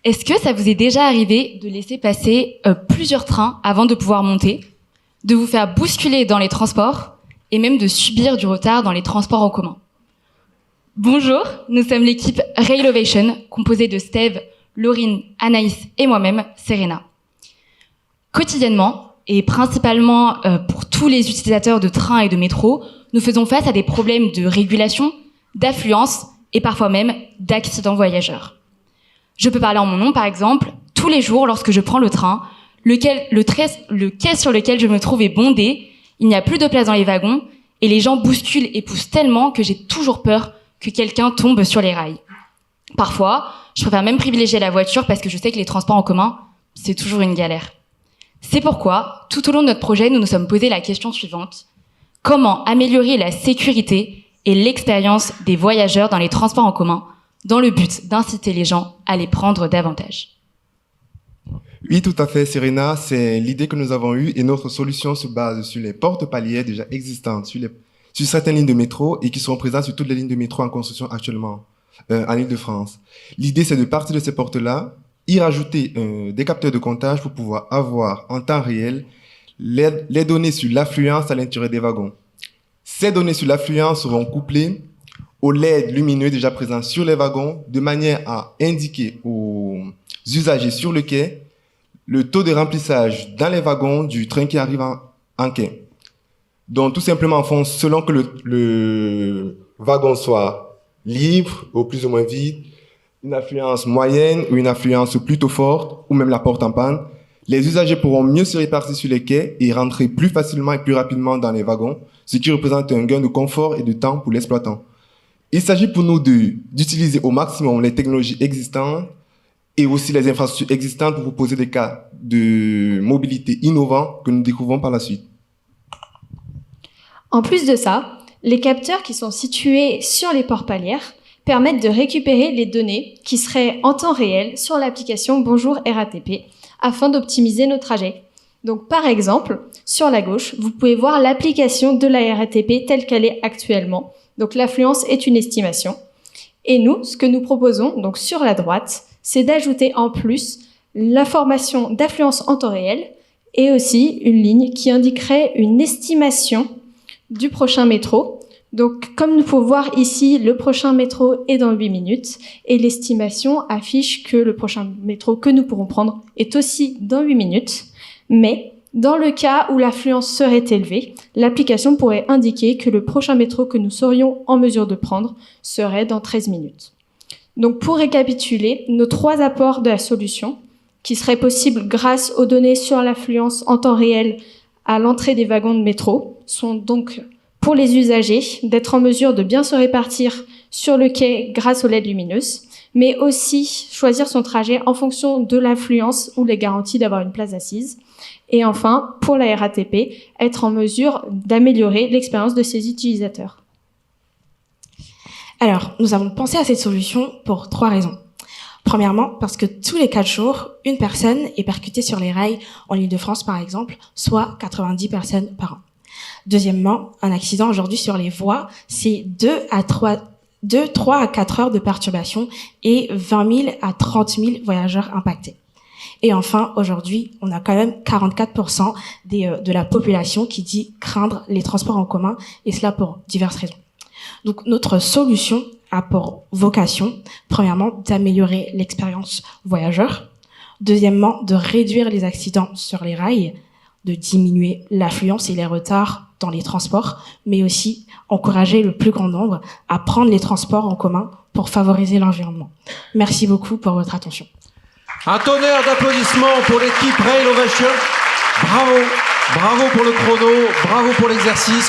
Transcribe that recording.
Est-ce que ça vous est déjà arrivé de laisser passer plusieurs trains avant de pouvoir monter, de vous faire bousculer dans les transports et même de subir du retard dans les transports en commun? Bonjour, nous sommes l'équipe Railovation, composée de Steve, Laurine, Anaïs et moi-même, Serena. Quotidiennement, et principalement pour tous les utilisateurs de trains et de métro, nous faisons face à des problèmes de régulation, d'affluence et parfois même d'accidents voyageurs. Je peux parler en mon nom, par exemple. Tous les jours, lorsque je prends le train, le quai sur lequel je me trouve est bondé, il n'y a plus de place dans les wagons, et les gens bousculent et poussent tellement que j'ai toujours peur que quelqu'un tombe sur les rails. Parfois, je préfère même privilégier la voiture parce que je sais que les transports en commun, c'est toujours une galère. C'est pourquoi, tout au long de notre projet, nous nous sommes posé la question suivante. Comment améliorer la sécurité et l'expérience des voyageurs dans les transports en commun dans le but d'inciter les gens à les prendre davantage? Oui, tout à fait, Serena. C'est l'idée que nous avons eue et notre solution se base sur les portes palières déjà existantes sur certaines lignes de métro et qui sont présentes sur toutes les lignes de métro en construction actuellement en Île-de-France. L'idée, c'est de partir de ces portes-là, y rajouter des capteurs de comptage pour pouvoir avoir en temps réel les données sur l'affluence à l'intérieur des wagons. Ces données sur l'affluence seront couplées aux LED lumineux déjà présents sur les wagons de manière à indiquer aux usagers sur le quai le taux de remplissage dans les wagons du train qui arrive en quai. Donc, tout simplement, selon que le wagon soit libre ou plus ou moins vide, une affluence moyenne ou une affluence plutôt forte, ou même la porte en panne, les usagers pourront mieux se répartir sur les quais et rentrer plus facilement et plus rapidement dans les wagons, ce qui représente un gain de confort et de temps pour l'exploitant. Il s'agit pour nous d'utiliser au maximum les technologies existantes et aussi les infrastructures existantes pour proposer des cas de mobilité innovants que nous découvrons par la suite. En plus de ça, les capteurs qui sont situés sur les portes palières permettent de récupérer les données qui seraient en temps réel sur l'application Bonjour RATP afin d'optimiser nos trajets. Donc, par exemple, sur la gauche, vous pouvez voir l'application de la RATP telle qu'elle est actuellement. Donc, l'affluence est une estimation. Et nous, ce que nous proposons, donc sur la droite, c'est d'ajouter en plus l'information d'affluence en temps réel et aussi une ligne qui indiquerait une estimation du prochain métro. Donc, comme nous pouvons voir ici, le prochain métro est dans 8 minutes et l'estimation affiche que le prochain métro que nous pourrons prendre est aussi dans 8 minutes. Mais dans le cas où l'affluence serait élevée, l'application pourrait indiquer que le prochain métro que nous serions en mesure de prendre serait dans 13 minutes. Donc, pour récapituler, nos 3 apports de la solution, qui seraient possibles grâce aux données sur l'affluence en temps réel à l'entrée des wagons de métro, sont donc pour les usagers d'être en mesure de bien se répartir sur le quai grâce aux LED lumineuses, mais aussi choisir son trajet en fonction de l'affluence ou les garanties d'avoir une place assise. Et enfin, pour la RATP, être en mesure d'améliorer l'expérience de ses utilisateurs. Alors, nous avons pensé à cette solution pour 3 raisons. Premièrement, parce que tous les 4 jours, une personne est percutée sur les rails en Île-de-France, par exemple, soit 90 personnes par an. Deuxièmement, un accident aujourd'hui sur les voies, c'est 3 à 4 heures de perturbation et 20 000 à 30 000 voyageurs impactés. Et enfin, aujourd'hui, on a quand même 44% de la population qui dit craindre les transports en commun, et cela pour diverses raisons. Donc, notre solution a pour vocation, premièrement, d'améliorer l'expérience voyageur. Deuxièmement, de réduire les accidents sur les rails, de diminuer l'affluence et les retards dans les transports, mais aussi encourager le plus grand nombre à prendre les transports en commun pour favoriser l'environnement. Merci beaucoup pour votre attention. Un tonnerre d'applaudissements pour l'équipe Railovation. Bravo, bravo pour le chrono, bravo pour l'exercice.